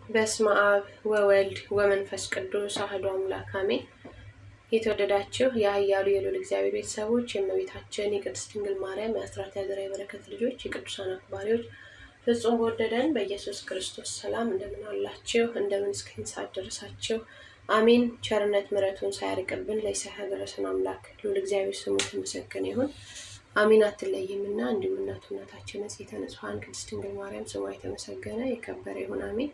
በስመ አብ ወወልድ ወመንፈስ ቅዱስ አሐዱ አምላክ አሜን። የተወደዳችሁ የኃያሉ የልዑል እግዚአብሔር ቤተሰቦች የእመቤታችን የቅድስት ድንግል ማርያም የአስራት ያደራ የበረከት ልጆች የቅዱሳን አክባሪዎች ፍጹም በወደደን በኢየሱስ ክርስቶስ ሰላም እንደምን አላችሁ? እንደምን እስከዚህ ሰዓት ደረሳችሁ? አሜን። ቸርነት ምሕረቱን ሳያርቅብን ለይሳህ ደረሰን አምላክ ልዑል እግዚአብሔር ስሙ የተመሰገነ ይሁን። አሜን። አትለይምና እንዲሁም እናታችን ንጽሕተ ንጹሐን ቅድስት ድንግል ማርያም ስሟ የተመሰገነ የከበረ ይሁን። አሜን።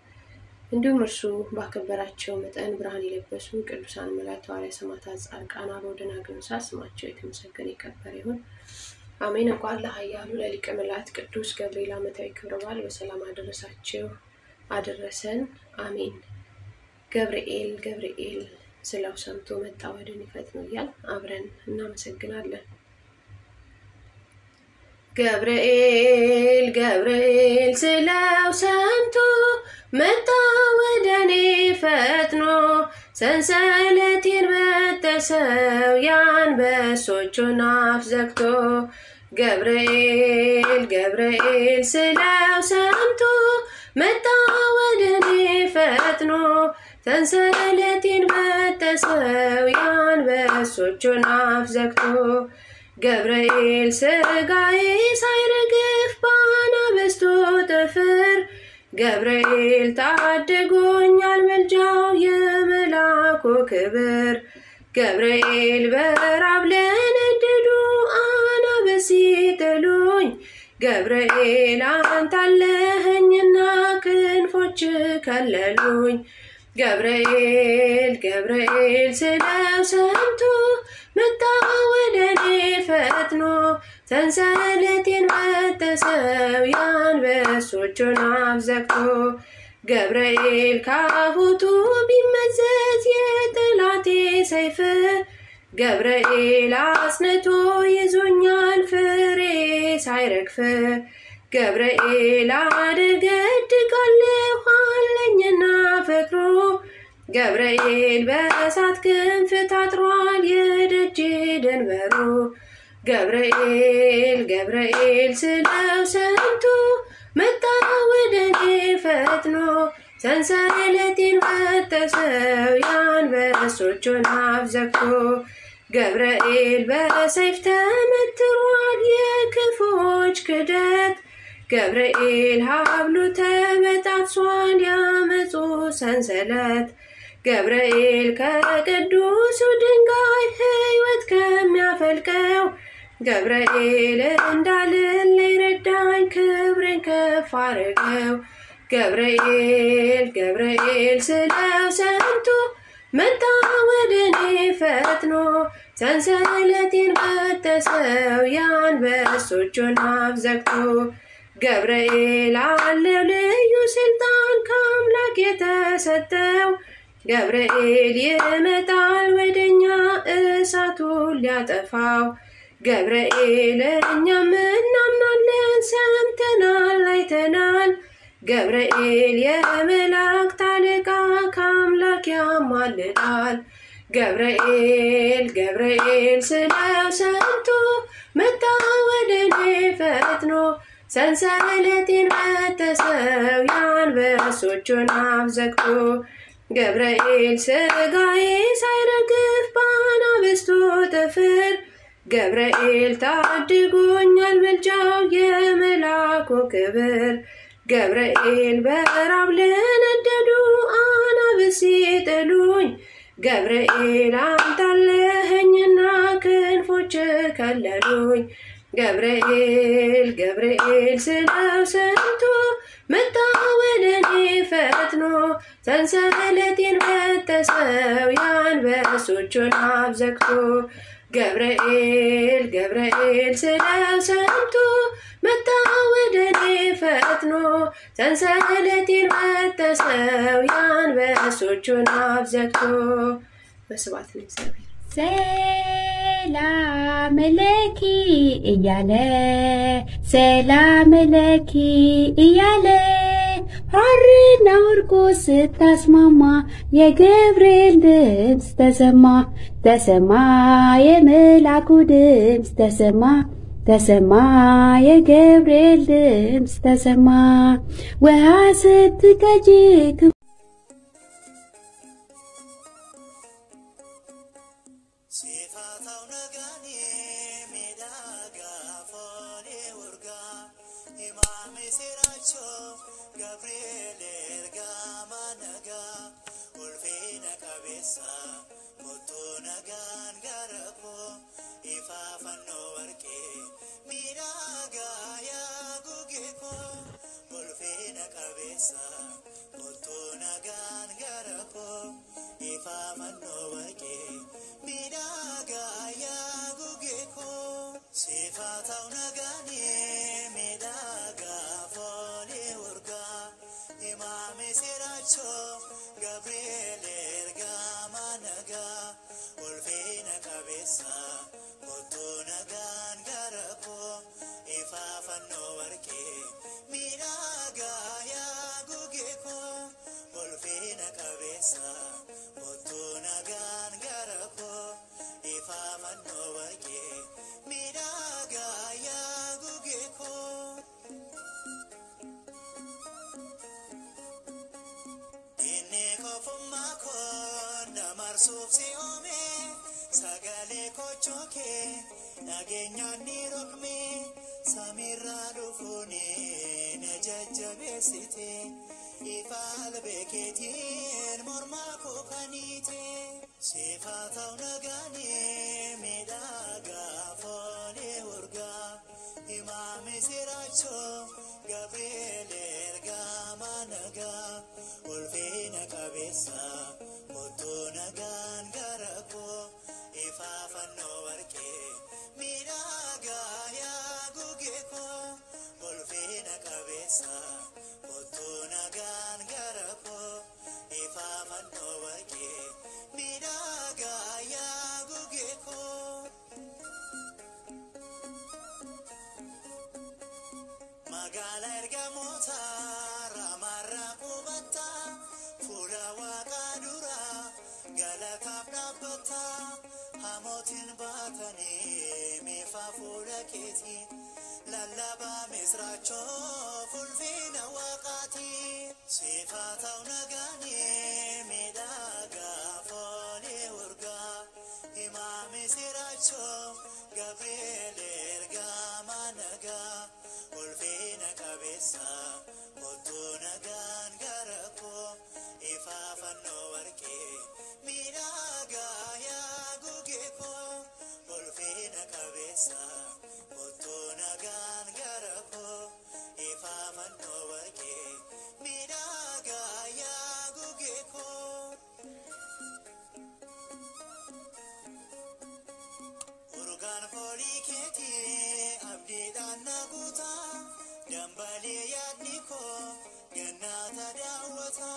እንዲሁም እርሱ ባከበራቸው መጠን ብርሃን የለበሱ ቅዱሳን መላእክት ሐዋርያት ሰማዕታት ጻድቃን አበው ደናግል ስማቸው የተመሰገነ የከበረ ይሁን። አሜን። እንኳን ለኃያሉ ለሊቀ መላእክት ቅዱስ ገብርኤል ዓመታዊ ክብረ በዓል በሰላም አደረሳችሁ አደረሰን። አሜን። ገብርኤል ስለው ሰምቶ መጣ ወደኔ ፈጥኖ ይላል። አብረን እናመሰግናለን። ገብርኤል ስለው ሰምቶ መጣ ወደኔ ፈጥኖ ሰንሰለቴን በጠሰው የአንበሶቹን አፍ ዘግቶ ገብርኤል ስለው ሰምቶ መጣ ወደኔ ፈጥኖ ሰንሰለቴን በጠሰው የአንበሶቹን አፍ ዘግቶ ገብርኤል ስጋዬ ሳይረግፍ በአናብስቱ ጥፍር ገብርኤል ታድጎኛል መልጃው የመላኩ ክብር ገብርኤል በራብ ለነደዱ አናብስት ሲጥሉኝ ገብርኤል አንተ አለኸኝና ክንፎች ከለሉኝ ገብርኤል ስለው ሰምቶ መጣ ወደኔ ፈጥኖ ሰንሰለቴን በጠሰው የአንበሶቹን አፍ ዘግቶ ገብርኤል ካፎቱ ቢመዘዝ የጠላቴ ሰይፍ ገብርኤል አጽንቶ ይዞኛል ፍሬ ሳይረግፍ ገብርኤል አደገድጋለሁ አለኝና ፍቅሩ ገብርኤል በእሳት ክንፍ ታጥሯል የደጄ ደንበሩ ገብርኤል ስለው ሰምቶ መጣ ወደኔ ፈጥኖ ሰንሰለቴን በጠሰው የአንበሶቹን አፍ ዘግቶ ገብርኤል በሰይፍ ተመትሯል የክፉዎች ክደት ገብርኤል ሀብሉ ተበጣጥሷል ያመፁ ሰንሰለት ገብርኤል ከቅዱሱ ድንጋይ ሕይወት ከሚያፈልቀው ገብርኤል እንዳልል ይረዳኝ ክብሬን ከፍ አድርገው ገብርኤል ስለው ሰምቶ መጣ ወደኔ ፈጥኖ ሰንሰለቴን በጠሰው የአንበሶቹን አፍ ዘግቶ ገብርኤል አለው ልዩ ስልጣን ከአምላክ የተሰጠው ገብርኤል ይመጣል ወደኛ እሳቱን ሊያጠፋው ገብርኤል እኛም እናምናለን ሰምተናል አይተናል ገብርኤል የመላእክት አለቃ ከአምላክ ያማልዳል ገብርኤል ስለው ሰምቶ መጣ ወደኔ ፈጥኖ ሰንሰለቴን በጠሰው የአንበሶቹን አፍ ዘግቶ ገብርኤል ስጋዬ ሳይረግፍ በአናብስቱ ጥፍር ገብርኤል ታድጎኛል መልጃው የመላኩ ክብር ገብርኤል በራብ ለነደዱ አናብስት ሲጥሉኝ ገብርኤል አንተ አለኸኝና ክንፎች ከለሉኝ ገብርኤል ስለው ሰምቶ መጣ ወደኔ ፈጥኖ ሰንሰለቴን በጠሰው የአንበሶቹን አፍ ዘግቶ ገብርኤል ስለው ሰምቶ መጣ ወደኔ ፈጥኖ ሰንሰለቴን በጠሰው የአንበሶቹን አፍ ዘግቶ በስብሐት ለእግዚአብሔር። ሰላም ለኪ እያለ ሐርና ወርቁ ስታስማማ የገብርኤል ድምፅ ተሰማ የመላኩ ድምፅ ተሰማ የገብርኤል ድምፅ ተሰማ ወሐሰት ከጅክ kabesa kotona gan garako ifa fanno warke miraga ya gugeko bolfena kabesa kotona gan garako ifa fanno warke miraga ya gugeko sifata unagani midaga fole urga imame siracho Gabriel ergama naga ulfina kabesa kotona gan garako ifa fanno warke miraga ya gugeko ulfina kabesa kotona gan garako ifa fanno warke miraga ya gugeko Fumako namarsuf si ome sagale kochoke nagenya nirokme samira dufune najajabesite ifal beketin mormako kanite sifata unagani midaga fone urga imame siracho Gabriel ergama naga ulfina kabesa kotona gan garako ifa fanno warke miraga ya gugeko ulfina kabesa kotona gan garako ifa fanno warke miraga ya gugeko magala ergamota ramarra kubata fura waqadura galatab nabbata hamotin batani mifa fura keti lallaba misracho fulfina waqati sifata unagani midaga fone urga imame siracho Gabriel ergama naga ulfina kabesa kotona gan garako ifa fanno warke miraga ya gugeko ulfina kabesa kotona gan garako ifa fanno warke miraga ya gugeko urgan poliketi abdi danaguta dambali yadniko gannata dawata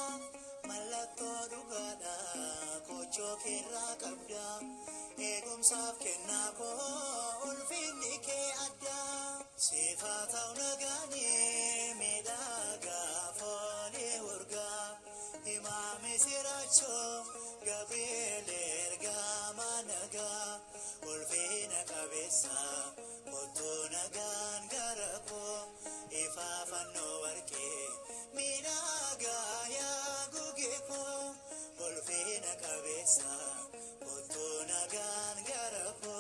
mallattoo dhugaadha kochoo keerraa qabda eegumsaaf kennaa koo ulfinni kee addaa sifaa ta'u nagaani miidhagaa foonii urgaa imaami sirachoo Gabriel ergamaa nagaa ulfina qabeessa kottuu nagaan gara koo ifa fanno warke minaga ya gugeko ulfina kabesa kotona gan garako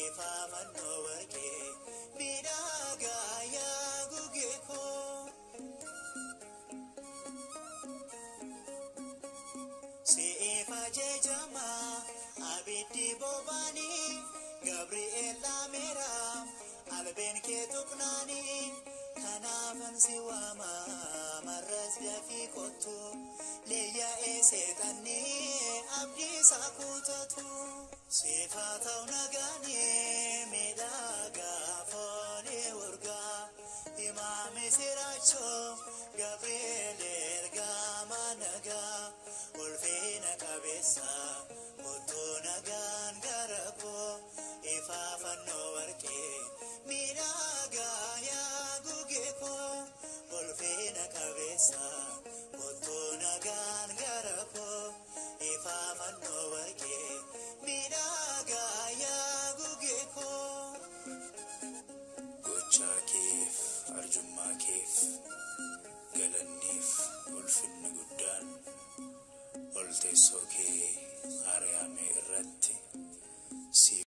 ifa fanno warke minaga ya gugeko si ifa jejama abidi bobani Gabriel lamera alben ke tuknani kanafan siwama maras dafi kotu leya esetani abdi sakutatu sifata nagani midaga fone urga imame siracho Gabriel ergama naga ulfina kabesa kotu nagan garako ifa fanno warke minaga ya gugeko ulfina kabesa kotu nagan garako ifa fanno warke minaga ya gugeko gocha kif arjumma kif galanif ulfinni guddan oltesoke ariyame